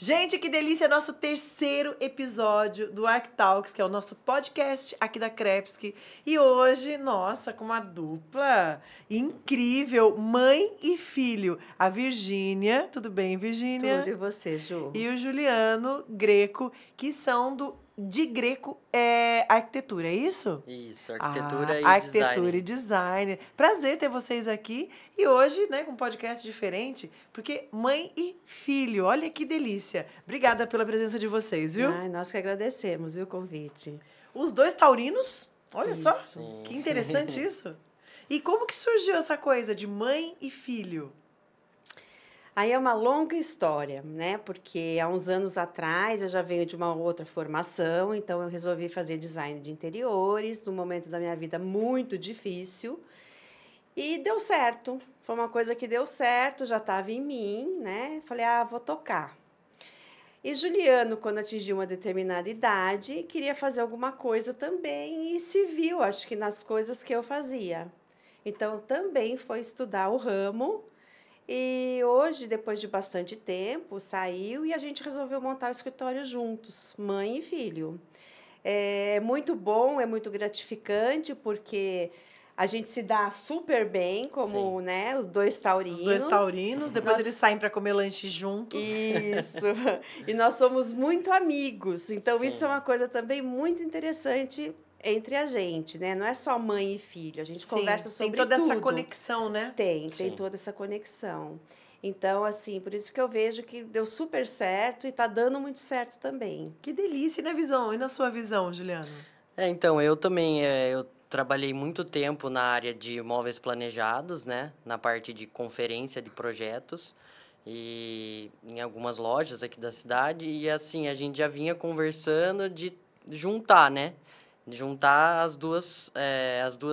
Gente, que delícia! Nosso terceiro episódio do ArcTalks, que é o nosso podcast aqui da Crepsky. E hoje, nossa, com uma dupla incrível, mãe e filho. A Virgínia, tudo bem, Virgínia? Tudo, e você, Ju? E o Juliano Greco, que são de Greco Arquitetura, é isso? Isso, arquitetura e arquitetura design. e design. Prazer ter vocês aqui. E hoje, né, com um podcast diferente, porque mãe e filho, olha que delícia. Obrigada pela presença de vocês, viu? Ai, nós que agradecemos, viu, o convite. Os dois taurinos, olha só, Isso. que interessante isso. E como que surgiu essa coisa de mãe e filho? Aí é uma longa história, né? Porque há uns anos atrás eu já venho de uma outra formação, então eu resolvi fazer design de interiores, num momento da minha vida muito difícil. E deu certo. Foi uma coisa que deu certo, já estava em mim, né? Falei, vou tocar. E Juliano, quando atingiu uma determinada idade, queria fazer alguma coisa também e se viu, acho que nas coisas que eu fazia. Então, também foi estudar o ramo. E hoje, depois de bastante tempo, saiu e a gente resolveu montar o escritório juntos, mãe e filho. É muito bom, é muito gratificante, porque a gente se dá super bem, como, né, os dois taurinos. Os dois taurinos, depois eles saem para comer lanche juntos. Isso. E nós somos muito amigos. Então, Sim. isso é uma coisa também muito interessante entre a gente, né? Não é só mãe e filho, a gente conversa sobre tem toda tudo. essa conexão, né? Tem Sim. toda essa conexão. Então, assim, por isso que eu vejo que deu super certo e está dando muito certo também. Que delícia, e na visão? E na sua visão, Juliano? Então, eu também, eu trabalhei muito tempo na área de móveis planejados, né? Na parte de conferência de projetos e em algumas lojas aqui da cidade. E, assim, a gente já vinha conversando de juntar, né? De juntar as duas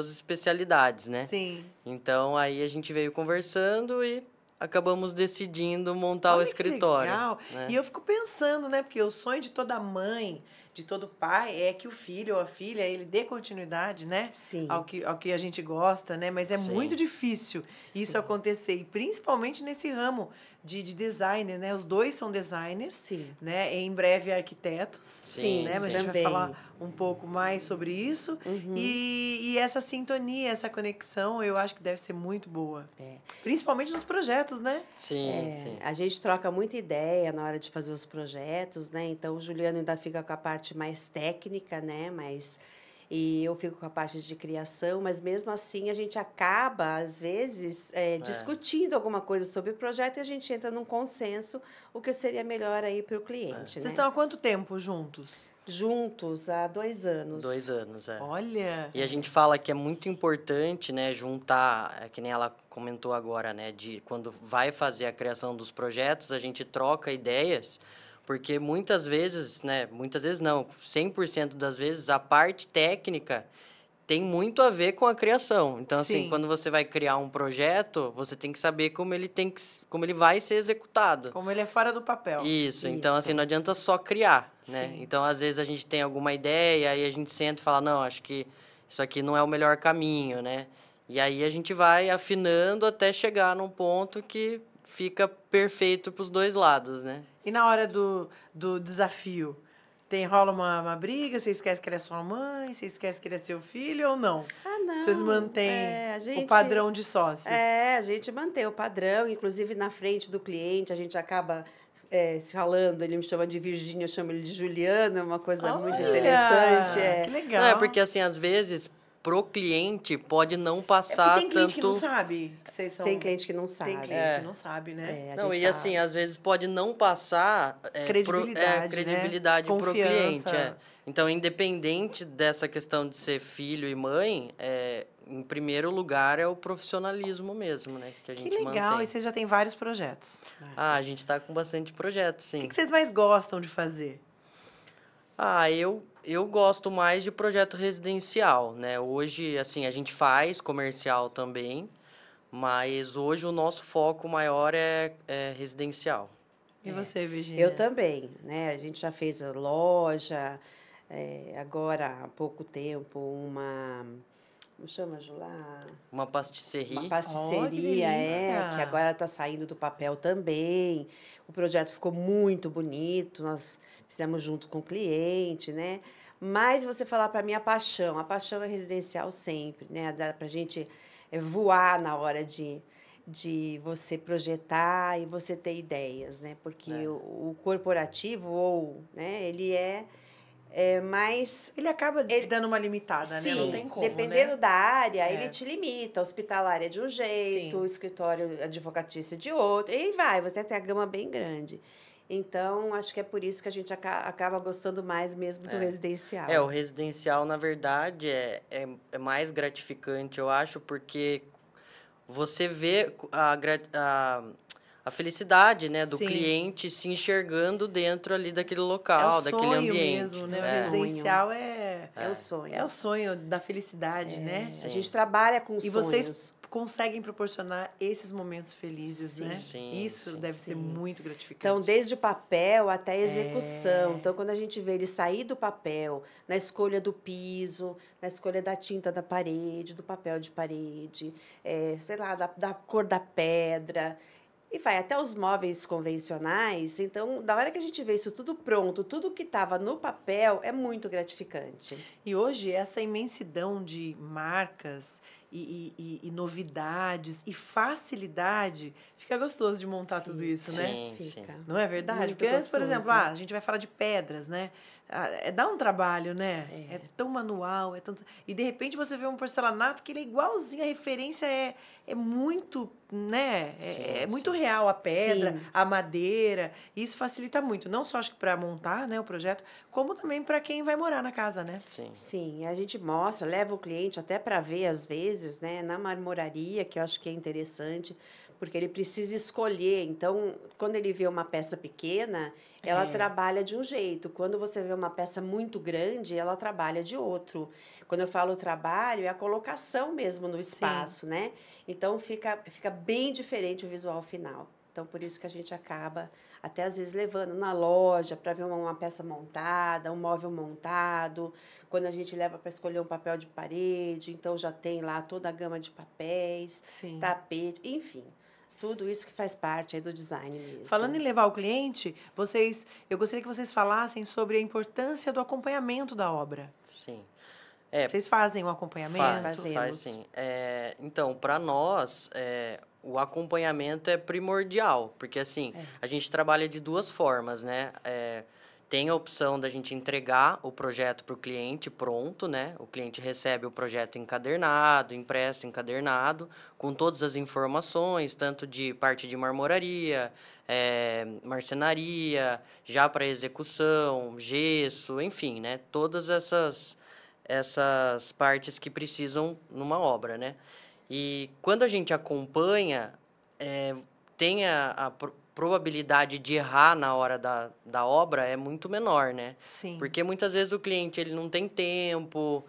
especialidades, né? Sim. Então, aí a gente veio conversando e acabamos decidindo montar o Olha que escritório. legal. Né? E eu fico pensando, né? Porque o sonho de toda mãe, de todo pai, é que o filho ou a filha, ele dê continuidade, né? Sim. Ao que a gente gosta, né? Mas é Sim. muito difícil isso Sim. acontecer. E principalmente nesse ramo de designer, né? Os dois são designers, Sim. né? Em breve arquitetos. Sim, Né? Mas a gente também. vai falar um pouco mais sobre isso. Uhum. E essa sintonia, essa conexão, eu acho que deve ser muito boa. É. Principalmente nos projetos, né? Sim, sim. A gente troca muita ideia na hora de fazer os projetos, né? Então, o Juliano ainda fica com a parte mais técnica, né? E eu fico com a parte de criação, mas mesmo assim a gente acaba, às vezes, discutindo alguma coisa sobre o projeto e a gente entra num consenso, o que seria melhor aí para o cliente. Vocês né? estão há quanto tempo juntos? Juntos há 2 anos. 2 anos, é. Olha! E a gente fala que é muito importante, né, juntar, que nem ela comentou agora, né, de quando vai fazer a criação dos projetos, a gente troca ideias, porque muitas vezes não, 100% das vezes, a parte técnica tem muito a ver com a criação. Então, assim, Sim. quando você vai criar um projeto, você tem que saber como ele vai ser executado. Como ele é fora do papel. Isso, então Isso. assim, não adianta só criar, né? Sim. Então, às vezes, a gente tem alguma ideia e a gente senta e fala, não, acho que isso aqui não é o melhor caminho, né? E aí a gente vai afinando até chegar num ponto que fica perfeito para os dois lados, né? E na hora do desafio, rola uma briga? Você esquece que ele é sua mãe? Você esquece que ele é seu filho ou não? Não. Vocês mantêm a gente, o padrão de sócios? a gente mantém o padrão, inclusive na frente do cliente, a gente acaba se falando, ele me chama de Virgínia, eu chamo ele de Juliano, é uma coisa muito Olha, interessante. Que legal. Não, é porque, assim, às vezes, pro cliente pode não passar tem cliente que não tanto... sabe que vocês são... Tem cliente que não sabe. Tem cliente que não sabe, né? A Não, gente e assim, às vezes pode não passar Credibilidade, credibilidade né? pro Confiança. cliente. Então, independente dessa questão de ser filho e mãe, em primeiro lugar é o profissionalismo mesmo, né? Que a gente Que legal, mantém. e vocês já têm vários projetos. A gente está com bastante projetos, sim. O que vocês mais gostam de fazer? Eu gosto mais de projeto residencial, né? Hoje, assim, a gente faz comercial também, mas hoje o nosso foco maior é residencial. E você, Virgínia? Eu também, né? A gente já fez a loja, agora há pouco tempo como chama, Ju, lá? Uma pastisserie. Uma Oh, que pastisseria, delícia! que agora está saindo do papel também. O projeto ficou muito bonito, nós fizemos junto com o cliente, né? Mas você falar para mim a paixão é residencial sempre, né? Dá para a gente voar na hora de você projetar e você ter ideias, né? Porque o corporativo, né, ele é mais... Ele acaba dando uma limitada, né? Não Sim, tem como, dependendo né? da área, ele te limita. Hospitalária é de um jeito, Sim. o escritório advocatício de outro. E aí vai, você tem a gama bem grande. Então, acho que é por isso que a gente acaba gostando mais mesmo do residencial. O residencial, na verdade, é mais gratificante, eu acho, porque você vê a felicidade, né, do Sim. cliente se enxergando dentro ali daquele local, daquele sonho ambiente. mesmo, né? O É. residencial é É o sonho. o sonho da felicidade, né? A gente trabalha com E sonhos. vocês conseguem proporcionar esses momentos felizes, Sim. né? Sim, Isso sim, deve ser sim. muito gratificante. Então, desde o papel até a execução. Então, quando a gente vê ele sair do papel, na escolha do piso, na escolha da tinta da parede, do papel de parede, sei lá, da cor da pedra, e vai até os móveis convencionais. Então, da hora que a gente vê isso tudo pronto, tudo que estava no papel, é muito gratificante. E hoje, essa imensidão de marcas e novidades e facilidade, fica gostoso de montar tudo isso, né? Sim, sim. Fica. Não é verdade? Muito Porque antes, por gostoso. exemplo, a gente vai falar de pedras, né? Dá um trabalho, né? É tão manual, e de repente você vê um porcelanato que ele é igualzinho, a referência é muito, né? É muito real a pedra, Sim. a madeira. E isso facilita muito, não só acho que para montar, né, o projeto, como também para quem vai morar na casa, né? Sim. Sim, a gente mostra, leva o cliente até para ver, às vezes, né, na marmoraria, que eu acho que é interessante, porque ele precisa escolher. Então, quando ele vê uma peça pequena, ela trabalha de um jeito. Quando você vê uma peça muito grande, ela trabalha de outro. Quando eu falo trabalho, é a colocação mesmo no espaço, né? Então, fica bem diferente o visual final. Então, por isso que a gente acaba, até às vezes, levando na loja para ver uma peça montada, um móvel montado. Quando a gente leva para escolher um papel de parede, então já tem lá toda a gama de papéis, Sim. tapete, enfim. Tudo isso que faz parte aí do design mesmo. Falando em levar o cliente, eu gostaria que vocês falassem sobre a importância do acompanhamento da obra. Sim. Vocês fazem um acompanhamento? Faz sim. Então, para nós, o acompanhamento é primordial, porque assim, a gente trabalha de duas formas, né? Tem a opção da gente entregar o projeto para o cliente pronto, né? O cliente recebe o projeto encadernado, impresso encadernado, com todas as informações, tanto de parte de marmoraria, marcenaria, já para execução, gesso, enfim, né? Todas essas partes que precisam numa obra, né? E quando a gente acompanha, tem a probabilidade de errar na hora da obra é muito menor, né? Sim. Porque muitas vezes o cliente ele não tem tempo,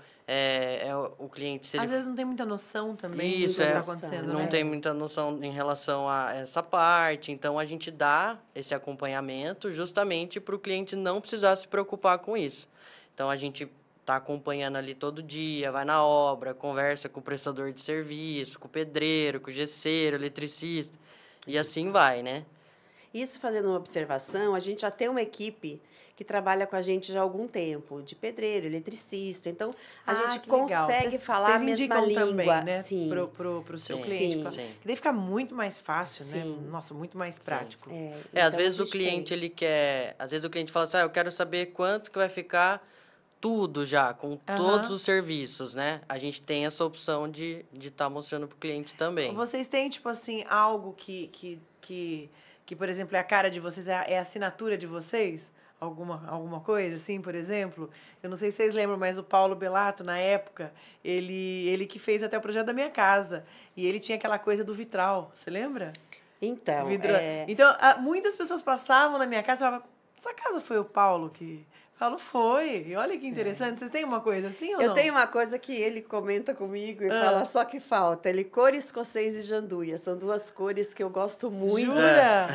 o cliente... Se Às ele... vezes não tem muita noção também Isso, do que está acontecendo, não né? tem muita noção em relação a essa parte. Então, a gente dá esse acompanhamento justamente para o cliente não precisar se preocupar com isso. Então, a gente está acompanhando ali todo dia, vai na obra, conversa com o prestador de serviço, com o pedreiro, com o gesseiro, eletricista, e assim vai, né? Isso, fazendo uma observação, a gente já tem uma equipe que trabalha com a gente já há algum tempo, de pedreiro, eletricista. Então, a gente que legal. consegue falar a mesma língua. Também, né? Sim. Pro seu Sim, cliente. sim. Que daí fica muito mais fácil, né? Sim. Nossa, muito mais prático. Às Então, vezes a o gente cliente, tem. ele quer... Às vezes o cliente fala assim, eu quero saber quanto que vai ficar tudo já, com todos os serviços, né? A gente tem essa opção de estar mostrando para o cliente também. Vocês têm, tipo assim, algo que, por exemplo, é a cara de vocês, é a assinatura de vocês? Alguma coisa, assim, por exemplo? Eu não sei se vocês lembram, mas o Paulo Belato, na época, ele que fez até o projeto da minha casa. E ele tinha aquela coisa do vitral. Você lembra? Então, Então, muitas pessoas passavam na minha casa e falavam, essa casa foi o Paulo que Falo, foi. E olha que interessante. Vocês têm uma coisa assim ou não? Eu tenho uma coisa que ele comenta comigo e fala, só que falta. Licor escocês e janduia. São duas cores que eu gosto muito. Jura?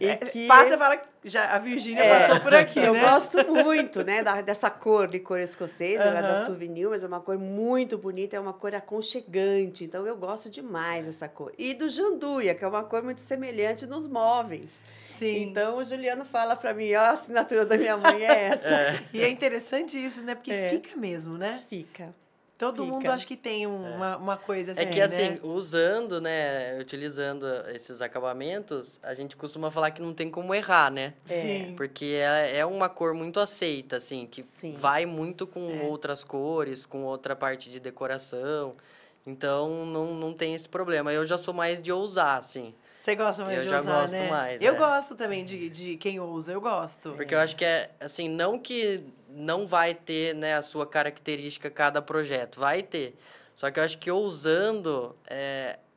E que Passa e fala, já, a Virgínia passou por aqui, eu né? gosto muito, né, dessa cor, licor escocês, da Souvenir, mas é uma cor muito bonita, é uma cor aconchegante. Então, eu gosto demais dessa cor. E do janduia, que é uma cor muito semelhante nos móveis. Sim. Então, o Juliano fala para mim, ó, a assinatura da minha mãe é essa. E é interessante isso, né? Porque fica mesmo, né? Fica. Todo mundo acho que tem uma coisa assim, É que assim, né? usando, né, utilizando esses acabamentos, a gente costuma falar que não tem como errar, né? Sim. Porque é uma cor muito aceita, assim, que vai muito com outras cores, com outra parte de decoração. Então, não tem esse problema. Eu já sou mais de ousar, assim. Você gosta mais de já usar, gosto né? mais, Eu gosto também de quem ousa, eu gosto. Porque eu acho que assim, não que não vai ter, né, a sua característica cada projeto, vai ter. Só que eu acho que ousando,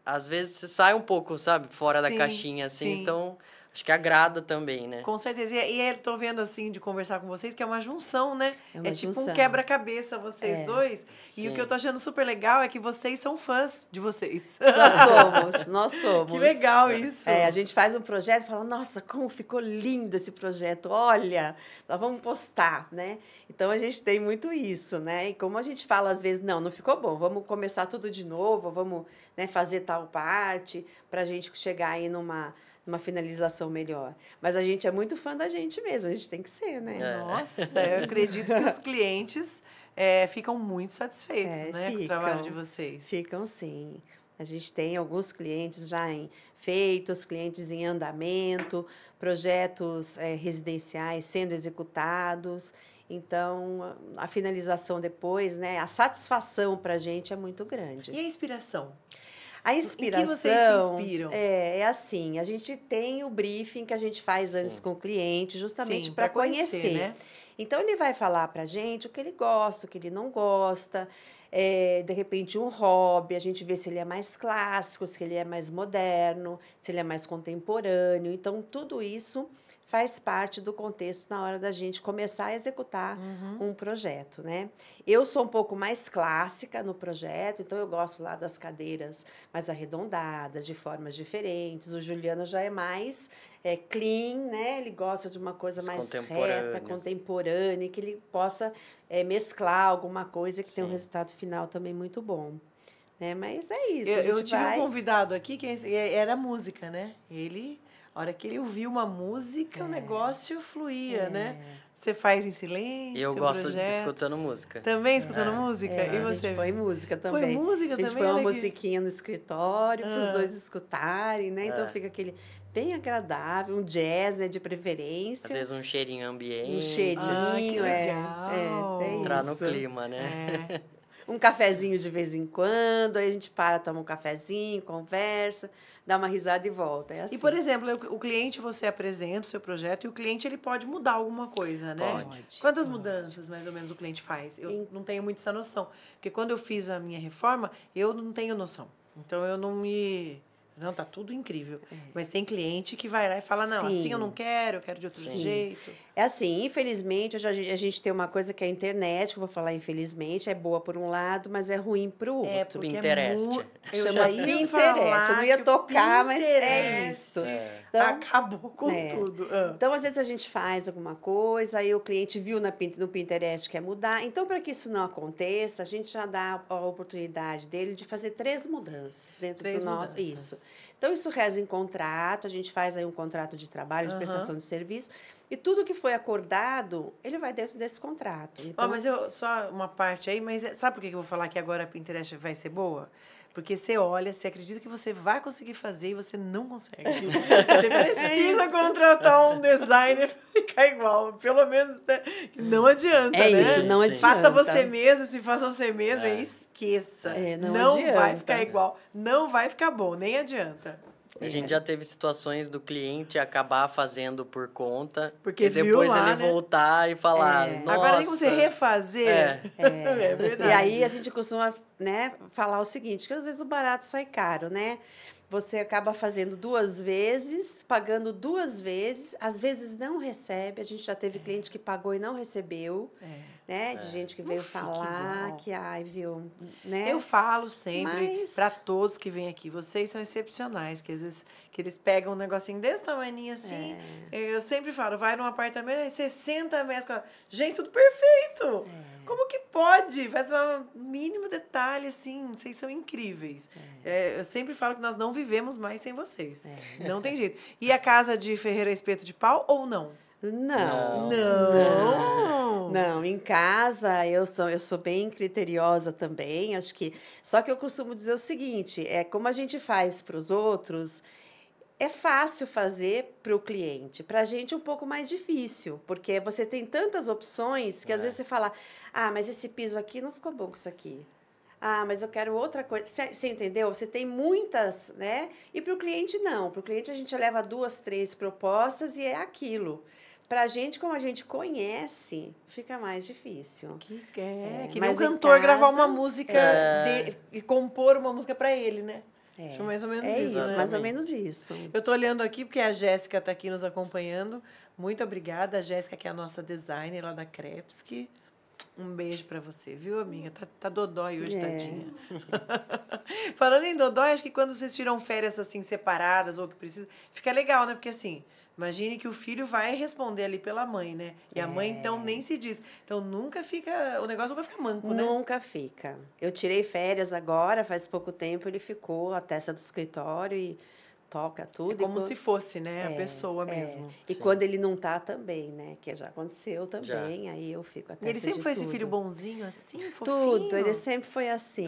às vezes você sai um pouco, sabe, fora da caixinha, assim, então acho que agrada também, né? Com certeza. E eu tô vendo, assim, de conversar com vocês, que é uma junção, né? É tipo junção. um quebra-cabeça, vocês dois. Sim. E o que eu tô achando super legal é que vocês são fãs de vocês. Nós somos. Que legal isso. A gente faz um projeto e fala, nossa, como ficou lindo esse projeto, olha, nós vamos postar, né? Então, a gente tem muito isso, né? E como a gente fala, às vezes, não ficou bom, vamos começar tudo de novo, vamos, né, fazer tal parte, para a gente chegar aí numa finalização melhor. Mas a gente é muito fã da gente mesmo, a gente tem que ser, né? Nossa, eu acredito que os clientes ficam muito satisfeitos, né, com o trabalho de vocês. Ficam, sim. A gente tem alguns clientes já feitos, clientes em andamento, projetos residenciais sendo executados. Então, a finalização depois, né, a satisfação para a gente é muito grande. E a inspiração? A inspiração... Em que vocês se inspiram? É assim, a gente tem o briefing que a gente faz antes com o cliente, justamente para conhecer. Né? Então, ele vai falar para a gente o que ele gosta, o que ele não gosta, de repente, um hobby, a gente vê se ele é mais clássico, se ele é mais moderno, se ele é mais contemporâneo. Então, tudo isso faz parte do contexto na hora da gente começar a executar um projeto, né? Eu sou um pouco mais clássica no projeto, então eu gosto lá das cadeiras mais arredondadas, de formas diferentes. O Juliano já é mais clean, né? Ele gosta de uma coisa mais reta, contemporânea, que ele possa mesclar alguma coisa que tenha um resultado final também muito bom. Né? Mas é isso. Eu tive um convidado aqui que era música, né? A hora que ele ouviu uma música, o negócio fluía, né? Você faz em silêncio, eu gosto de escutando música. Também escutando música? E você? A gente põe música também. Põe música também? A gente põe uma musiquinha no escritório para os dois escutarem, né? Então, fica aquele bem agradável, um jazz, né, de preferência. Às vezes um cheirinho ambiente. Um cheirinho, que legal. Entrar no clima, né? Um cafezinho de vez em quando, aí a gente toma um cafezinho, conversa, dá uma risada e volta. É assim. E, por exemplo, o cliente, você apresenta o seu projeto e o cliente ele pode mudar alguma coisa, né? Pode. Quantas mudanças, mais ou menos, o cliente faz? Eu não tenho muito essa noção. Porque quando eu fiz a minha reforma, eu não tenho noção. Então, eu não me... Não, tá tudo incrível. Mas tem cliente que vai lá e fala, não, assim eu não quero, eu quero de outro jeito. É assim, infelizmente, hoje a gente tem uma coisa que é a internet, que eu vou falar infelizmente, é boa por um lado, mas é ruim pro outro. Pinterest. Chama Pinterest. Eu não ia tocar, mas é isso. Então, acabou com tudo. Então, às vezes a gente faz alguma coisa, aí o cliente viu no Pinterest quer mudar. Então, para que isso não aconteça, a gente já dá a oportunidade dele de fazer 3 mudanças dentro do nosso... Isso. Então, isso reza em contrato, a gente faz aí um contrato de trabalho, de prestação de serviço, e tudo que foi acordado, ele vai dentro desse contrato. Então... mas só uma parte aí, mas sabe por que eu vou falar que agora a Pinterest vai ser boa? Porque você olha, você acredita que você vai conseguir fazer e você não consegue. Você precisa contratar um designer para ficar igual. Pelo menos, né? Não adianta, né? Isso, não adianta. Faça você mesmo, se faça você mesmo, esqueça. Não adianta. Vai ficar igual. Não vai ficar bom, nem adianta. A gente já teve situações do cliente acabar fazendo por conta porque e depois lá, ele voltar e falar, nossa... Agora tem que você refazer. É verdade. E aí a gente costuma, né, falar o seguinte, que às vezes o barato sai caro, né? você acaba fazendo 2 vezes, pagando 2 vezes, às vezes não recebe. A gente já teve cliente que pagou e não recebeu, né? De gente que veio falar igual. que, ai, viu, né? Eu falo sempre Mas- para todos que vêm aqui, vocês são excepcionais, que às vezes que eles pegam um negocinho desse tamanho assim. Eu sempre falo, vai num apartamento, é 60 metros. Gente, tudo perfeito. Como que pode? Faz um mínimo detalhe, assim, vocês são incríveis. Eu sempre falo que nós não vivemos mais sem vocês. Não tem jeito. E a casa de Ferreira Espeto de Pau ou não? Não. Não. Não, em casa eu sou bem criteriosa também, acho que. Só que eu costumo dizer o seguinte: como a gente faz para os outros, é fácil fazer para o cliente. Para a gente é um pouco mais difícil, porque você tem tantas opções que às vezes você fala, mas esse piso aqui não ficou bom com isso aqui. Mas eu quero outra coisa. Você entendeu? Você tem muitas, né? E para o cliente, não. Para o cliente, a gente leva 2, 3 propostas e é aquilo. Para a gente, como a gente conhece, fica mais difícil. Que nem um mas em cantor gravar casa, uma música e compor uma música para ele, né? Acho mais ou menos isso, né? mais ou menos isso. Eu tô olhando aqui porque a Jéssica tá aqui nos acompanhando. Muito obrigada, a Jéssica, que é a nossa designer lá da Krepski. Um beijo pra você, viu, amiga? Tá dodói hoje, tadinha. Falando em dodói, acho que quando vocês tiram férias assim separadas ou que precisa, fica legal, né? Porque assim, imagine que o filho vai responder ali pela mãe, né? E a mãe, então, nem se diz. Então, nunca fica... O negócio nunca fica manco, né? Nunca fica. Eu tirei férias agora, faz pouco tempo, ele ficou a testa do escritório e toca tudo. É como se fosse, né? A pessoa mesmo. E quando ele não tá também, né? Que já aconteceu também, aí eu fico até. E ele sempre foi esse filho bonzinho, assim, fofinho? Tudo, ele sempre foi assim.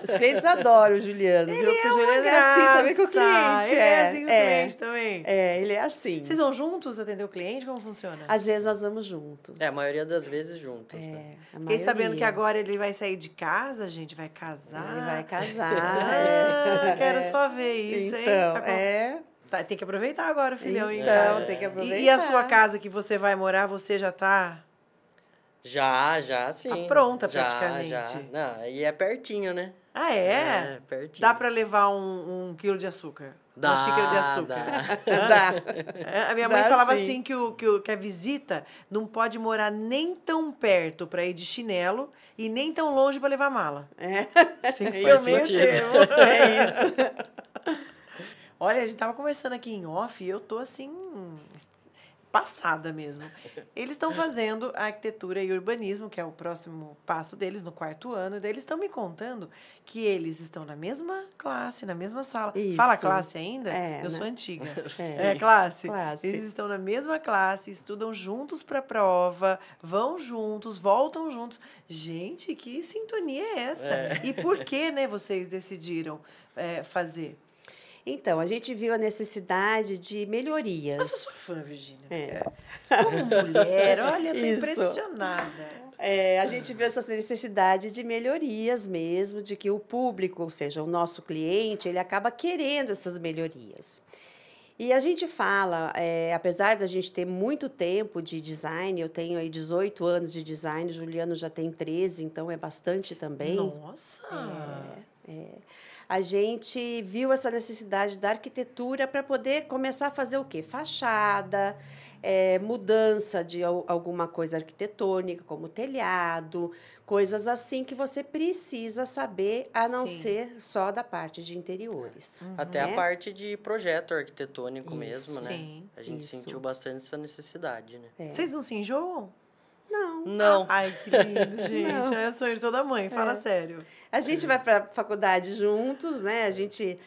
Os clientes adoram o Juliano, viu? Porque o Juliano é graça. assim também com o cliente. Ele é assim com o cliente também. Ele é assim. Vocês vão juntos atender o cliente? Como funciona? Às vezes nós vamos juntos. A maioria das vezes juntos, né? Fiquei sabendo que agora ele vai sair de casa, gente, vai casar. Ele vai casar. Quero só ver isso, então, hein? Tem que aproveitar agora, filhão. Então, tem que aproveitar. E a sua casa que você vai morar, você já tá... Já, sim. Tá pronta, Já. praticamente. Não, e é pertinho, né? Ah, é? É, pertinho. Dá pra levar um quilo de açúcar? Dá, uma xícara de açúcar? Dá. A minha mãe Dá, falava sim. assim que a visita não pode morar nem tão perto para ir de chinelo e nem tão longe para levar mala. Tem que ser o meio termo. É isso. Olha, a gente tava conversando aqui em off e eu tô assim, passada mesmo. Eles estão fazendo arquitetura e urbanismo, que é o próximo passo deles no 4º ano, e daí eles estão me contando que eles estão na mesma classe, na mesma sala. Isso. Fala classe ainda? Eu sou antiga. Classe? Classe. Eles estão na mesma classe, estudam juntos para a prova, vão juntos, voltam juntos. Gente, que sintonia é essa? E por que, né, vocês decidiram fazer? Então, a gente viu a necessidade de melhorias. Eu sou sua fã, Virgínia. Como mulher, olha, eu tô Isso. impressionada. A gente viu essa necessidade de melhorias mesmo, de que o público, ou seja, o nosso cliente, ele acaba querendo essas melhorias. E a gente fala, apesar da gente ter muito tempo de design, eu tenho aí 18 anos de design, o Juliano já tem 13, então é bastante também. Nossa! A gente viu essa necessidade da arquitetura para poder começar a fazer o quê? Fachada, mudança de alguma coisa arquitetônica, como telhado, coisas assim que você precisa saber, a não ser só da parte de interiores. Até a parte de projeto arquitetônico mesmo, né? Sim, a gente sentiu bastante essa necessidade, né? Vocês não se enjoam? Não. Ai, que lindo, gente. É o sonho de toda mãe, fala sério. A gente vai para a faculdade juntos, né? A gente,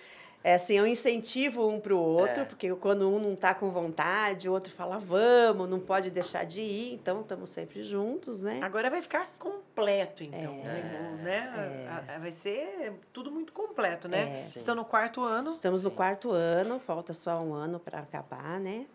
assim, eu incentivo um para o outro, porque quando um não está com vontade, o outro fala, vamos, não pode deixar de ir, então estamos sempre juntos, né? Agora vai ficar completo, então, né? Vai ser tudo muito completo, né? Vocês estão no 4º ano. Estamos no 4º ano, falta só um ano para acabar, né?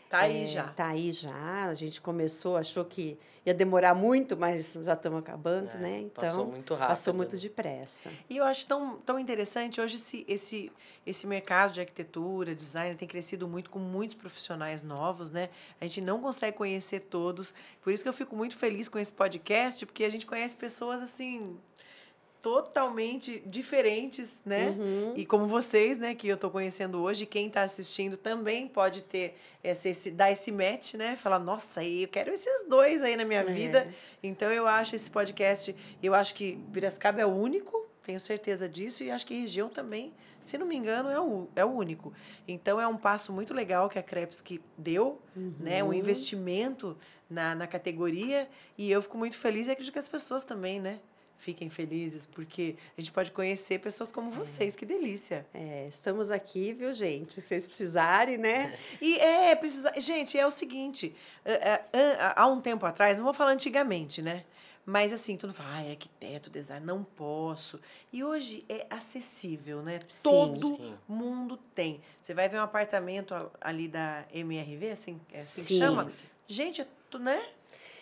Tá aí já. Tá aí já. A gente começou, achou que ia demorar muito, mas já estamos acabando, né? Então, passou muito rápido. Passou muito depressa. E eu acho tão interessante, hoje esse mercado de arquitetura, design, tem crescido muito com muitos profissionais novos, né? A gente não consegue conhecer todos. Por isso que eu fico muito feliz com esse podcast, porque a gente conhece pessoas, assim, totalmente diferentes, né? E como vocês, né, que eu tô conhecendo hoje, quem tá assistindo também pode ter dar esse match, né? Falar, nossa, eu quero esses dois aí na minha vida. Então eu acho esse podcast, eu acho que Piracicaba é o único, tenho certeza disso, e acho que região também, se não me engano, é o único. Então é um passo muito legal que a Krebsky deu, né? Um investimento na categoria, e eu fico muito feliz e acredito que as pessoas também, né? Fiquem felizes, porque a gente pode conhecer pessoas como vocês, que delícia. Estamos aqui, viu, gente? Se vocês precisarem, né? E precisa. Gente, é o seguinte: há um tempo atrás, não vou falar antigamente, né? Mas assim, todo mundo fala, arquiteto, design, não posso. E hoje é acessível, né? Sim. Todo mundo tem. Você vai ver um apartamento ali da MRV, assim que chama? Gente, né?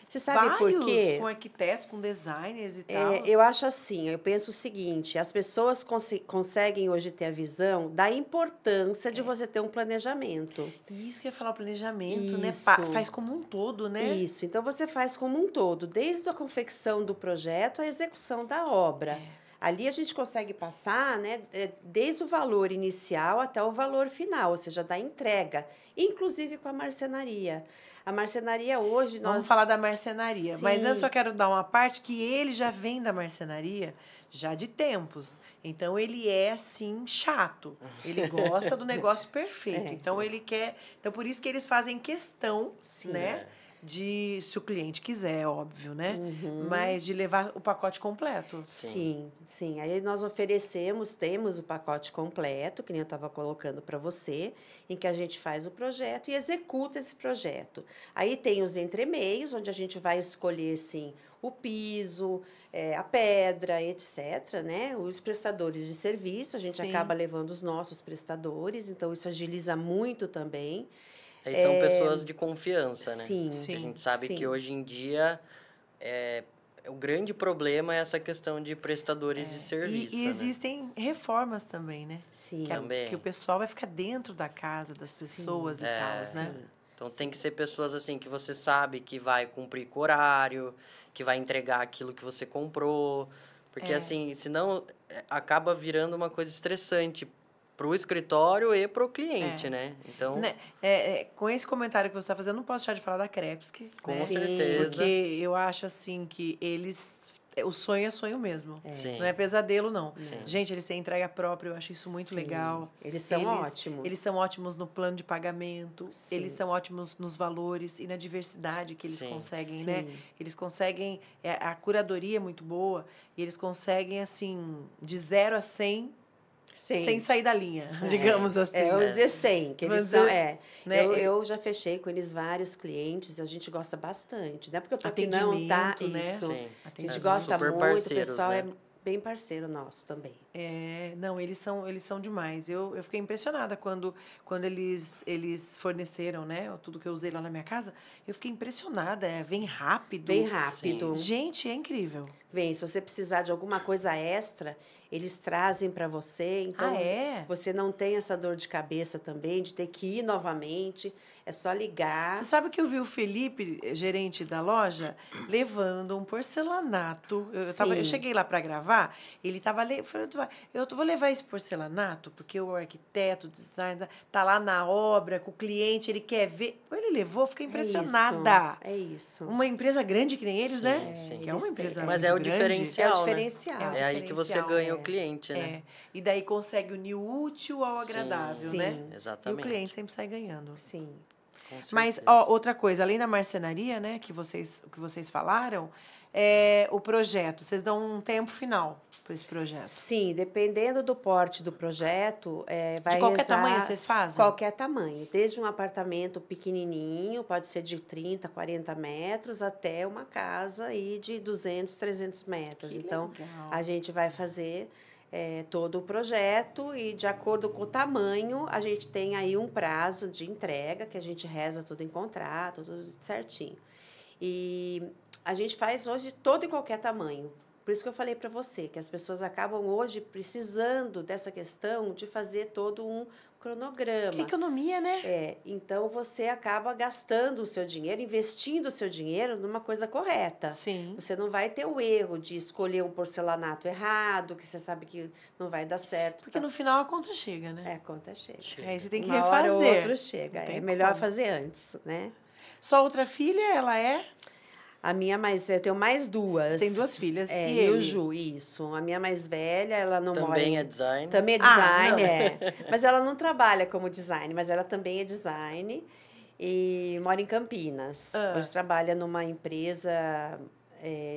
Você sabe por quê? Com arquitetos, com designers e tal. Eu acho assim, eu penso o seguinte, as pessoas conseguem hoje ter a visão da importância de você ter um planejamento. Isso que eu ia falar, o planejamento, né? Isso. Faz como um todo, né? Isso, então você faz como um todo, desde a confecção do projeto à execução da obra. Ali a gente consegue passar, né, desde o valor inicial até o valor final, ou seja, da entrega, inclusive com a marcenaria. A marcenaria hoje Vamos falar da marcenaria. Sim. Mas antes eu quero dar uma parte que ele já vem da marcenaria já de tempos. Então ele é assim chato. Ele gosta do negócio perfeito. Então ele quer. Então por isso que eles fazem questão, né? De, se o cliente quiser, óbvio, né? Mas de levar o pacote completo. Sim. Aí nós temos o pacote completo, que nem eu estava colocando para você, em que a gente faz o projeto e executa esse projeto. Aí tem os entremeios, onde a gente vai escolher, assim, o piso, a pedra, etc., né? Os prestadores de serviço, a gente acaba levando os nossos prestadores, então isso agiliza muito também. Aí são pessoas de confiança, né? Sim. A gente sabe que hoje em dia o grande problema é essa questão de prestadores de serviço. E existem reformas também, né? Sim. Que o pessoal vai ficar dentro da casa das pessoas e tal, né? Então tem que ser pessoas assim que você sabe que vai cumprir com o horário, que vai entregar aquilo que você comprou. Porque assim, senão acaba virando uma coisa estressante para o escritório e para o cliente, né? Então, com esse comentário que você está fazendo, não posso deixar de falar da Krebsky. Com certeza. Porque eu acho assim que o sonho é sonho mesmo. Não é pesadelo, não. Gente, eles têm entrega própria, eu acho isso muito legal. Eles são ótimos. Eles são ótimos no plano de pagamento, eles são ótimos nos valores e na diversidade que eles conseguem, né? Eles conseguem, a curadoria é muito boa, e eles conseguem, assim, de 0 a 100, sem sair da linha, digamos assim. Os Z100, que eles são. Né? Eu já fechei com eles vários clientes, a gente gosta bastante. Não é porque eu tô aqui, não, tá? Né? Isso. Sim. A gente gosta muito, o pessoal né? é bem parceiro nosso também. Não, eles são demais. Eu fiquei impressionada quando eles forneceram, né, tudo que eu usei lá na minha casa. Eu fiquei impressionada. Vem rápido. Bem rápido. Gente, é incrível. Vem, se você precisar de alguma coisa extra, eles trazem para você. Então, você não tem essa dor de cabeça também, de ter que ir novamente. É só ligar. Você sabe que eu vi o Felipe, gerente da loja, levando um porcelanato. Eu cheguei lá para gravar, ele estava... Eu vou levar esse porcelanato, porque o arquiteto, o designer, tá lá na obra, com o cliente, ele quer ver. Ele levou, fiquei impressionada. É isso. Uma empresa grande que nem eles, né? Sim. Que é uma empresa grande. Mas é o diferencial, É o diferencial. Né? É aí que você ganha o cliente, né? E daí consegue unir o útil ao agradável, né? Exatamente. E o cliente sempre sai ganhando. Sim. Mas, outra coisa, além da marcenaria, né, que vocês falaram, o projeto, vocês dão um tempo final para esse projeto? Sim, dependendo do porte do projeto, vai de qualquer tamanho vocês fazem? Qualquer tamanho, desde um apartamento pequenininho, pode ser de 30, 40 metros, até uma casa aí de 200, 300 metros. Que então, legal. A gente vai fazer todo o projeto e, de acordo com o tamanho, a gente tem aí um prazo de entrega, que a gente reza tudo em contrato, tudo certinho. E a gente faz hoje todo e qualquer tamanho. Por isso que eu falei para você, que as pessoas acabam hoje precisando dessa questão de fazer todo um cronograma. Que economia, né? Então você acaba gastando o seu dinheiro, investindo o seu dinheiro numa coisa correta. Sim. Você não vai ter o erro de escolher um porcelanato errado, que você sabe que não vai dar certo. Porque no final a conta chega, né? A conta chega. Aí você tem que Uma hora ou refazer. outra chega. Não tem É melhor como. fazer antes, né? Sua outra filha, ela é? A minha eu tenho mais duas. Você tem duas filhas. E ele? o Ju, isso. A minha mais velha, ela não mora... Também é design. Também é Ah, design, não. Mas ela não trabalha como design, mas ela também é design e mora em Campinas. Hoje trabalha numa empresa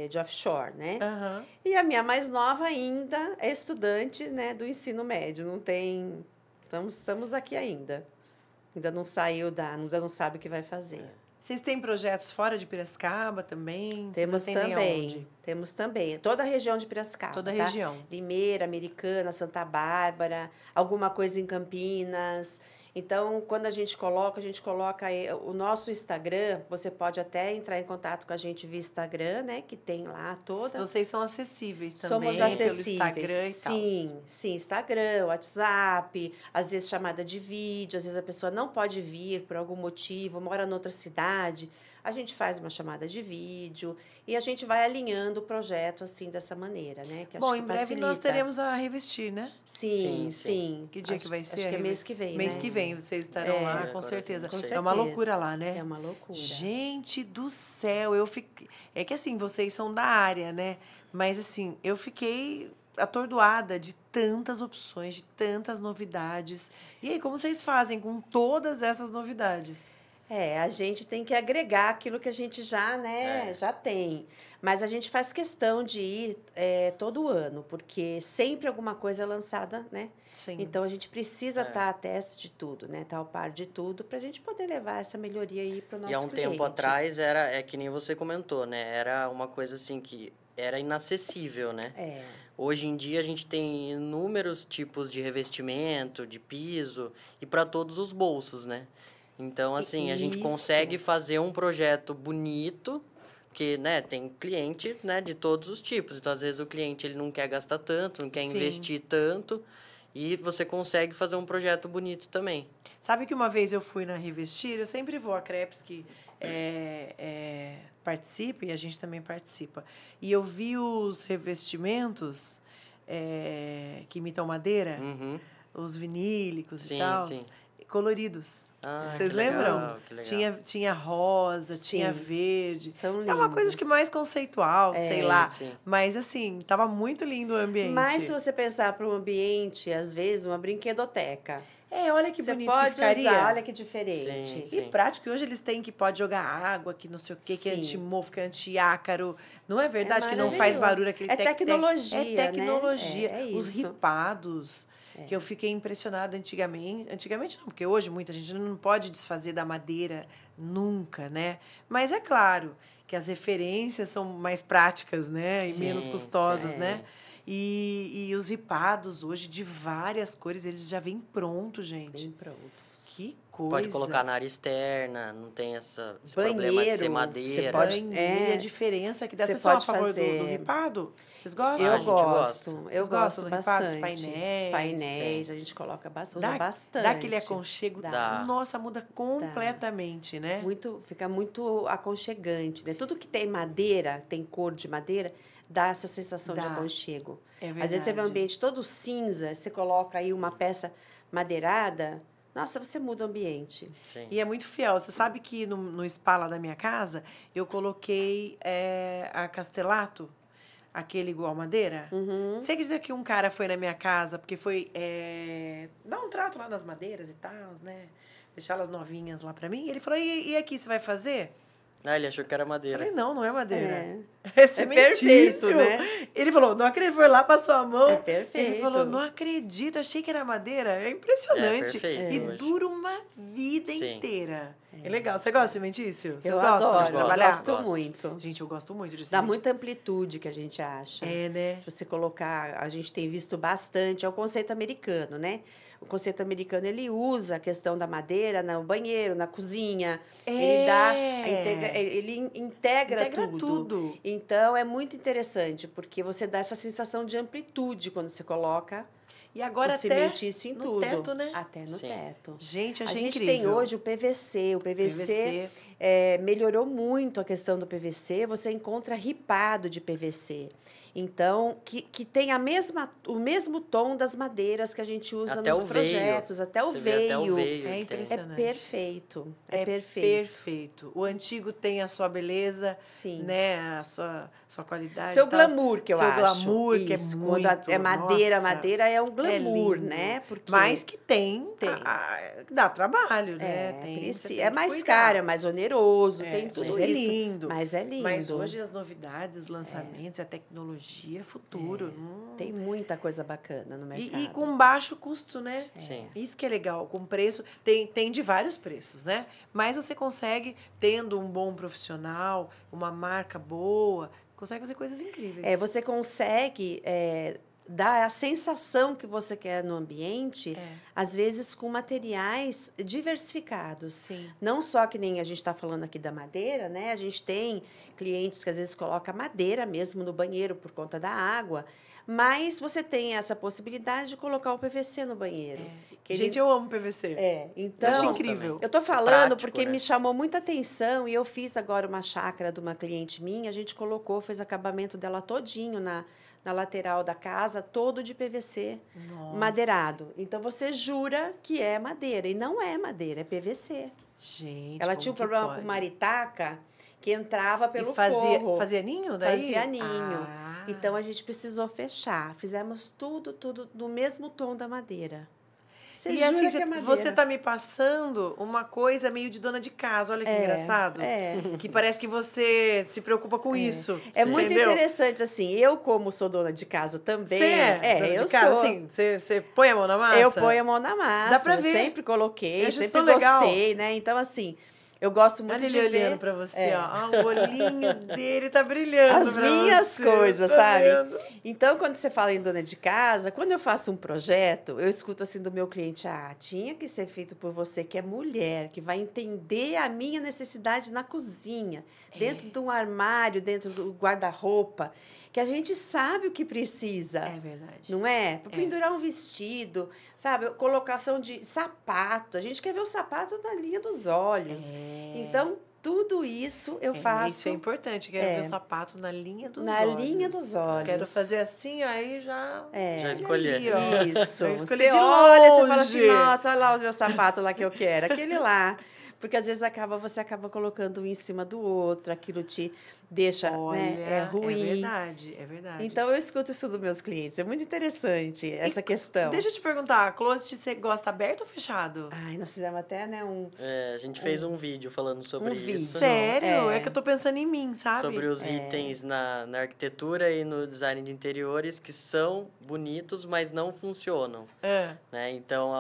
de offshore, né? Aham. E a minha mais nova ainda é estudante, né, do ensino médio. Não tem... Estamos aqui ainda. Ainda não saiu ainda não sabe o que vai fazer. Vocês têm projetos fora de Piracicaba também? Temos Vocês atendem também. aonde? Temos também. Toda a região de Piracicaba. Toda a tá? região. Limeira, Americana, Santa Bárbara, alguma coisa em Campinas. Então, quando a gente coloca o nosso Instagram, você pode até entrar em contato com a gente via Instagram, né? Que tem lá toda. Vocês são acessíveis também Somos acessíveis. pelo Instagram e tal. Sim, Instagram, WhatsApp, às vezes chamada de vídeo, às vezes a pessoa não pode vir por algum motivo, mora noutra cidade. A gente faz uma chamada de vídeo e a gente vai alinhando o projeto assim dessa maneira, né? Que Bom, acho em que breve facilita. nós teremos a Revestir, né? Sim. Que dia que vai ser? Acho que é mês que vem, Mês né? que vem, vocês estarão lá, com agora certeza. com É uma certeza. loucura lá, né? É uma loucura. Gente do céu, eu fiquei... É que assim, vocês são da área, né? Mas assim, eu fiquei atordoada de tantas opções, de tantas novidades. E aí, como vocês fazem com todas essas novidades? A gente tem que agregar aquilo que a gente já, né, já tem. Mas a gente faz questão de ir todo ano, porque sempre alguma coisa é lançada, né? Sim. Então, a gente precisa estar a teste de tudo, né? Estar ao par de tudo, para a gente poder levar essa melhoria aí para o nosso E há um cliente. tempo atrás é que nem você comentou, né? Era uma coisa assim que era inacessível, né? Hoje em dia a gente tem inúmeros tipos de revestimento, de piso e para todos os bolsos, né? Então, assim, a gente Isso. consegue fazer um projeto bonito, porque, né, tem cliente, né, de todos os tipos. Então, às vezes, o cliente ele não quer gastar tanto, não quer Sim. investir tanto, e você consegue fazer um projeto bonito também. Sabe que uma vez eu fui na Revestir, eu sempre vou a Crepes que participa e a gente também participa. E eu vi os revestimentos que imitam madeira, os vinílicos Sim, e tal, sim. coloridos. Ah, Vocês que lembram? legal, que legal. Tinha rosa, Sim. tinha verde. São É uma coisa acho que lindos. mais conceitual, sei Sim, lá. sim. Mas assim, tava muito lindo o ambiente. Mas se você pensar para um ambiente, às vezes, uma brinquedoteca. olha que Você bonito pode que ficaria. usar, olha que diferente. Sim. E prático, que hoje eles têm que pode jogar água, que não sei o quê, que é Sim. anti-mofo, que é anti-ácaro. Não é verdade que não faz maravilhoso. barulho aquele É tec-tec? tecnologia, É tecnologia. né? Os isso. ripados, que eu fiquei impressionada antigamente. Antigamente não, porque hoje muita gente não pode desfazer da madeira nunca, né? Mas é claro que as referências são mais práticas, né? E Sim, menos custosas, sim, né? sim. E os ripados hoje, de várias cores, eles já vêm prontos, gente. Bem prontos. Que coisa. Pode colocar na área externa, não tem esse problema de Banheiro, ser você madeira. pode- E a diferença é que dessa Você são a pode favor do fazer- ripado? Vocês gostam? a Eu gente gosto. gosta. Eu Vocês gostam gosto do ripado, bastante. os painéis? Os painéis, a gente coloca bastante, usa bastante. Dá aquele aconchego. Dá. Nossa, muda completamente, né? Fica muito aconchegante, né? Tudo que tem madeira, tem cor de madeira, dá essa sensação de Dá. aconchego. É Às vezes você vê um verdade. ambiente todo cinza, você coloca aí uma peça madeirada, nossa, você muda o ambiente. Sim. E é muito fiel. Você sabe que no spa lá da minha casa, eu coloquei a Castelato, aquele igual madeira. Você acredita que um cara foi na minha casa, porque foi dar um trato lá nas madeiras e tal, né? Deixar elas novinhas lá pra mim. E ele falou, e aqui, você vai fazer? Ah, ele achou que era Eu madeira. falei, não é madeira. É. É cimentício. perfeito, né? Ele falou, não acredito, foi lá, passou a mão. É perfeito. Ele falou, não acredito, achei que era madeira. É impressionante. É perfeito E hoje. dura uma vida Sim. inteira. É legal. Você gosta de cimentício? Vocês Eu gostam adoro, de eu trabalhar? gosto Gosto. muito. Gente, eu gosto muito de Dá cimentício. muita amplitude que a gente acha. É, né? Você colocar, a gente tem visto bastante, é o conceito americano, né? O conceito americano, ele usa a questão da madeira no banheiro, na cozinha. Ele integra tudo. Então, é muito interessante, porque você dá essa sensação de amplitude quando você coloca. E agora o até cimentício em no tudo. teto, né? Até no Sim. teto. Gente, A achei gente incrível. tem hoje o PVC. O PVC, melhorou muito a questão do PVC. Você encontra ripado de PVC. Então, que tem o mesmo tom das madeiras que a gente usa Até nos o veio. projetos. Até o Você vê até o veio. veio. É tem. impressionante. É perfeito. É, É perfeito. perfeito. O antigo tem a sua beleza, Sim. né? A sua qualidade. Seu e tal. glamour, que eu Seu acho. glamour, que é Isso, muito... quando é madeira, nossa, madeira é um glamour, lindo. né? Porque Mas que tem. Tem. Dá trabalho, né? precisa. Você tem É que mais cuidar. caro, é mais oneroso, tem tudo mas é isso. lindo. Mas é lindo. Mas hoje as novidades, os lançamentos, a tecnologia é futuro. Tem muita coisa bacana no mercado. E com baixo custo, né? Sim. Isso que é legal. Com preço, tem de vários preços, né? Mas você consegue, tendo um bom profissional, uma marca boa, consegue fazer coisas incríveis. Você consegue dar a sensação que você quer no ambiente, às vezes com materiais diversificados. Sim. Não só que nem a gente está falando aqui da madeira, né? A gente tem clientes que às vezes colocam madeira mesmo no banheiro por conta da água, mas você tem essa possibilidade de colocar o PVC no banheiro. Gente, eu amo PVC. Então, Eu acho Gosto incrível. também. eu tô falando Prático, porque né? me chamou muita atenção e eu fiz agora uma chácara de uma cliente minha, a gente fez acabamento dela todinho na lateral da casa, todo de PVC Nossa. madeirado. Então, você jura que é madeira, e não é madeira, é PVC. Gente, Ela como tinha um que problema pode? com maritaca, que entrava pelo E fazia, forro. fazia ninho daí? Fazia ninho. Ah. Então, a gente precisou fechar. Fizemos tudo do mesmo tom da madeira. Você E jura assim, que é madeira. você tá me passando uma coisa meio de dona de casa. Olha que engraçado. Que parece que você se preocupa com isso. É muito entendeu? interessante, assim, eu como sou dona de casa também... Você é dona eu de casa, sou. assim, você põe a mão na massa? Eu ponho a mão na massa. Dá pra ver. Sempre coloquei, Eu acho sempre isso legal. gostei, né? Então, assim, eu gosto muito Olha de ele ver... olhando pra você, ó. Ah, o olhinho dele tá brilhando As pra minhas você, coisas, tá sabe? vendo? Então, quando você fala em dona de casa, quando eu faço um projeto, eu escuto assim do meu cliente, tinha que ser feito por você, que é mulher, que vai entender a minha necessidade na cozinha, dentro de um armário, dentro do guarda-roupa, que a gente sabe o que precisa. É verdade. Não é? Para pendurar um vestido, sabe? Colocação de sapato. A gente quer ver o sapato na linha dos olhos. Então, tudo isso eu faço. Isso é importante. Quero ver o sapato na linha dos olhos. Na linha dos olhos. Quero fazer assim, aí já... Já escolher. ali, ó. Isso. Eu escolhi Você de olha, você fala longe. assim, nossa, olha lá o meu sapato lá que eu quero. Aquele lá. Porque às vezes você acaba colocando um em cima do outro, aquilo te deixa ruim. É verdade, é verdade. Então, eu escuto isso dos meus clientes. É muito interessante essa questão. Deixa eu te perguntar, closet você gosta aberto ou fechado? Ai, nós fizemos até, né, A gente fez um vídeo falando sobre vídeo. isso. Sério? É que eu tô pensando em mim, sabe? Sobre os itens na arquitetura e no design de interiores que são bonitos, mas não funcionam. Né? Então,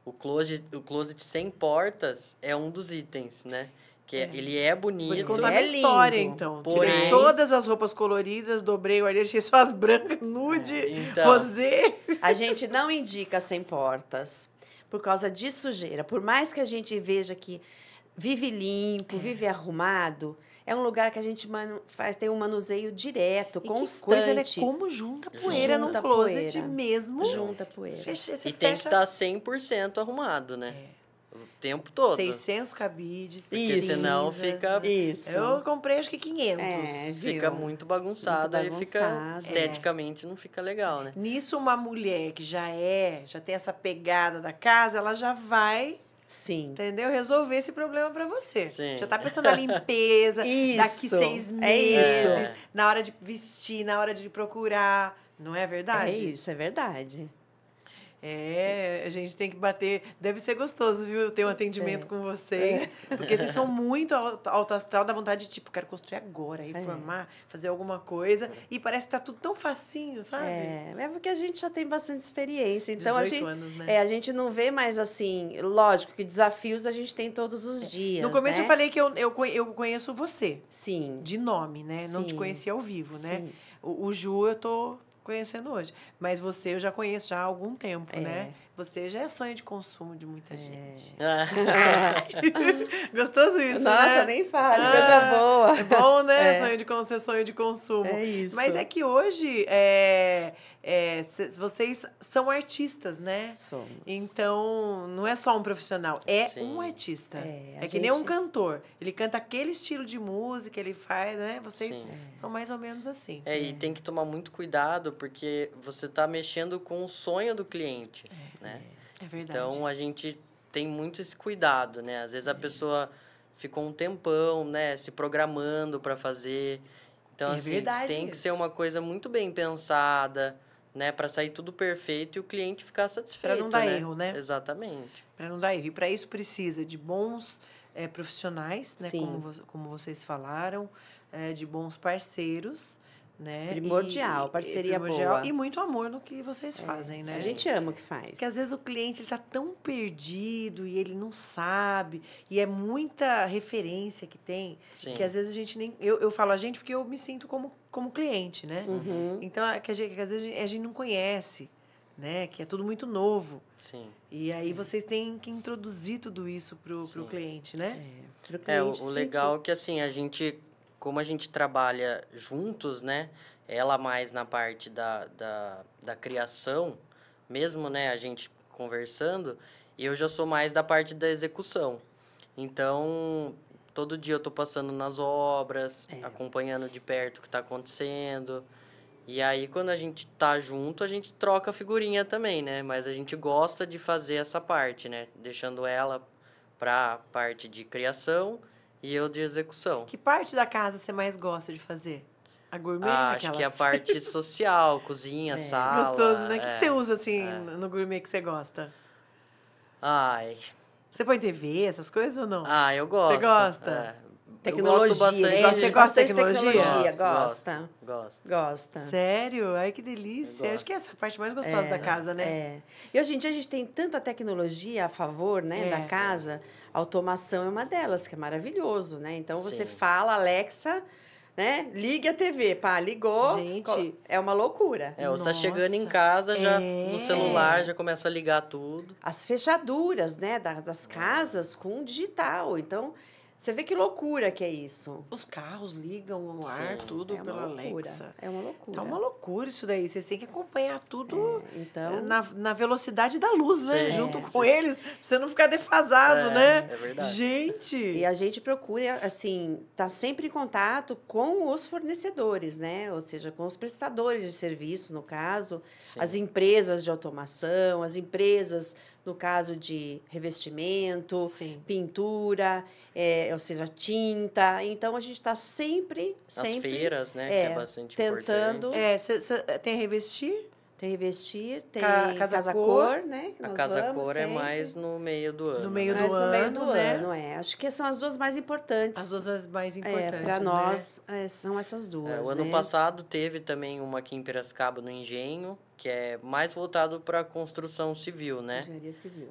o closet sem portas é um dos itens, né? Que ele é bonito. Vou te contar é minha história, lindo. então. Porém- Tirei todas as roupas coloridas, dobrei o guarda-roupa, deixei só as brancas, nude, então. rosé. A gente não indica sem portas por causa de sujeira. Por mais que a gente veja que vive limpo, vive arrumado, é um lugar que a gente tem um manuseio direto, E constante. que coisa, né? Como junta poeira num Junta closet poeira. mesmo. Junta poeira. Você E tem que fecha estar 100% arrumado, né? O tempo todo. 600 cabides. Porque senão fica... Isso. Eu comprei acho que 500. Fica muito bagunçado, Muito aí fica bagunçado. esteticamente não fica legal, né? Nisso, uma mulher que já tem essa pegada da casa, ela já vai, Sim. entendeu? Resolver esse problema pra você. Sim. Já tá pensando na limpeza, Isso. daqui 6 É meses, isso. na hora de vestir, na hora de procurar. Não é verdade? É isso, é verdade. A gente tem que bater. Deve ser gostoso, viu? Ter um atendimento com vocês. Porque vocês são muito alto astral, dá vontade de, tipo, quero construir agora, reformar, fazer alguma coisa. E parece que tá tudo tão facinho, sabe? É porque a gente já tem bastante experiência. Então, 18 anos, né? a gente não vê mais assim. Lógico que desafios a gente tem todos os dias. No começo né? eu falei que eu conheço você, Sim. de nome, né? Não te Sim. conhecia ao vivo, né? Sim. O Ju eu tô conhecendo hoje. Mas você eu já conheço já há algum tempo, É. né? Você já é sonho de consumo de muita gente. Ah, Gostoso isso, Nossa, né? nem fala, coisa boa. É bom, né? É. Ser sonho de consumo. É isso. Mas é que hoje, vocês são artistas, né? Somos. Então, não é só um profissional, é Sim. um artista. A que nem um gente- cantor. Ele canta aquele estilo de música, ele faz, né? Vocês Sim. são mais ou menos assim. E tem que tomar muito cuidado, porque você está mexendo com o sonho do cliente, né? É verdade. Então, a gente tem muito esse cuidado, né? Às vezes a pessoa ficou um tempão, né, se programando para fazer. Então, É assim, verdade tem que isso. ser uma coisa muito bem pensada, né, para sair tudo perfeito e o cliente ficar satisfeito, não dar né? erro, né? Exatamente. Para não dar erro. E para isso precisa de bons profissionais, né? Sim. Como vocês falaram, de bons parceiros, né? Primordial, parceria boa. E muito amor no que vocês fazem, né? A gente ama o que faz. Porque às vezes o cliente ele tá tão perdido e ele não sabe, e é muita referência que tem, Sim. que às vezes a gente nem. Eu falo a gente porque eu me sinto como cliente, né? Uhum. Então, que às vezes a gente não conhece, né? Que é tudo muito novo. Sim. E aí vocês têm que introduzir tudo isso pro Sim. cliente, né? Pro O cliente sentir. legal é que, assim, como a gente trabalha juntos, né? Ela mais na parte da criação, mesmo, né? A gente conversando, e eu já sou mais da parte da execução. Então, todo dia eu tô passando nas obras, acompanhando de perto o que tá acontecendo. E aí, quando a gente tá junto, a gente troca figurinha também, né? Mas a gente gosta de fazer essa parte, né? Deixando ela pra parte de criação e eu de execução. Que parte da casa você mais gosta de fazer? A gourmet? Acho que a parte social, cozinha, sala. Gostoso, né? O que você usa, assim, é. no gourmet que você gosta? Ai, Você põe TV, essas coisas ou não? eu gosto. Você gosta? É. Tecnologia. Eu gosto bastante. Ele Você gosta de tecnologia? Gosta. Gosto. Gosta. Sério? Ai, que delícia. Eu Acho que essa é a parte mais gostosa da casa, né? É. E hoje em dia a gente tem tanta tecnologia a favor, né, da casa. A automação é uma delas, que é maravilhoso, né? Então você Sim. fala, Alexa, né? Ligue a TV. Pá, ligou. Gente. É uma loucura. Você tá chegando em Nossa. casa, já no celular, já começa a ligar tudo. As fechaduras, né, das casas com digital. Então, você vê que loucura que é isso. Os carros ligam o ar, Sim. tudo É uma pela loucura. Alexa. É uma loucura. Tá uma loucura isso daí. Vocês têm que acompanhar tudo Então, na velocidade da luz, né? Sim. Junto com eles, pra você não ficar defasado, né? É verdade. Gente! e a gente procura, assim, tá sempre em contato com os fornecedores, né? Ou seja, com os prestadores de serviço, no caso, Sim. as empresas de automação, as empresas, no caso de revestimento, Sim. pintura, ou seja, tinta. Então, a gente está sempre As feiras, né? que é bastante tentando. importante. Cê tem revestir? Tem revestir, tem Casa casa Cor, cor, né? que A nós casa vamos cor é sempre. mais no meio do ano. No meio né? Mas no meio ano, do né? ano, Acho que são as duas mais importantes. As duas mais importantes, Para né? nós, são essas duas. O ano né? passado teve também uma aqui em Piracicaba, no Engenho, que é mais voltado para construção civil, né? Engenharia civil,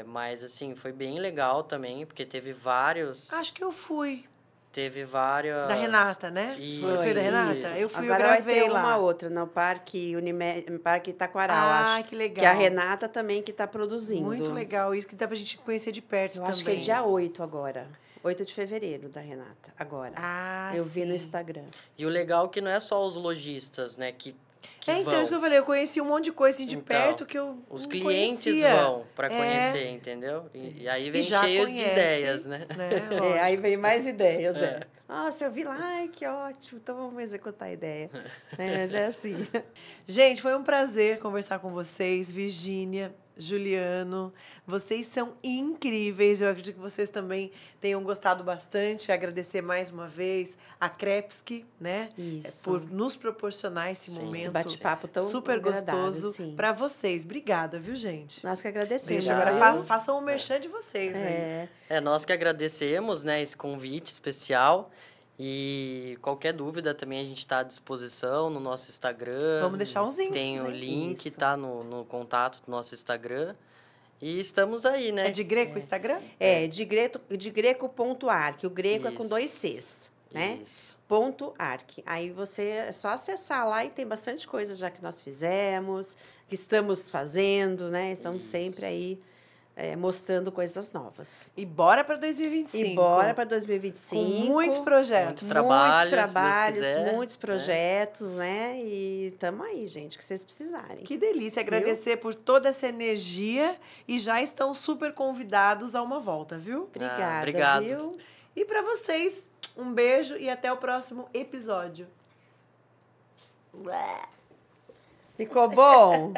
Mas, assim, foi bem legal também, porque teve vários... Acho que eu fui. Teve várias... Da Renata, né? Isso, Foi da Renata? isso. Eu fui, Agora eu gravei vai ter lá. uma outra, no Parque Parque Itaquaral, Ah, acho. que legal. Que é a Renata também que está produzindo. Muito legal. Isso que dá pra gente conhecer de perto Eu também. acho que é dia 8 agora. 8 de fevereiro, da Renata, agora. Ah, Eu vi no sim. Instagram. E o legal é que não é só os lojistas, né, que Então, vão. isso que eu falei. Eu conheci um monte de coisa assim de Então, perto que eu Os não clientes conhecia. vão para conhecer, entendeu? E aí vem já cheios de conhece, ideias, né? Aí vem mais ideias, Nossa, eu vi lá, ai, que ótimo, então vamos executar a ideia. Mas é assim. Gente, foi um prazer conversar com vocês, Virgínia, Juliano. Vocês são incríveis. Eu acredito que vocês também tenham gostado bastante. Agradecer mais uma vez a Krepski, né? Isso. Por nos proporcionar esse Sim, momento Esse bate-papo tão super agradável, gostoso sim. para vocês. Obrigada, viu, gente? Nós que agradecemos. Deixa, agora viu? façam o merchan de vocês aí. Nós que agradecemos, né, esse convite especial. E qualquer dúvida também a gente está à disposição no nosso Instagram. Vamos deixar uns links, Tem o hein? link, Isso. tá no contato do nosso Instagram. E estamos aí, né? É de greco o Instagram? De greco.arc. O greco é com 2 Cs, né? Isso. .arc. Aí você é só acessar lá e tem bastante coisa já que nós fizemos, que estamos fazendo, né? Estamos Isso. sempre aí mostrando coisas novas. E bora para 2025. E bora para 2025. Com muitos projetos. Muitos trabalhos, muitos se trabalhos, Deus quiser, muitos projetos, né? E tamo aí, gente, o que vocês precisarem. Que delícia, agradecer por toda essa energia e já estão super convidados a uma volta, viu? Obrigada, obrigado. viu? E para vocês, um beijo e até o próximo episódio. Ficou bom?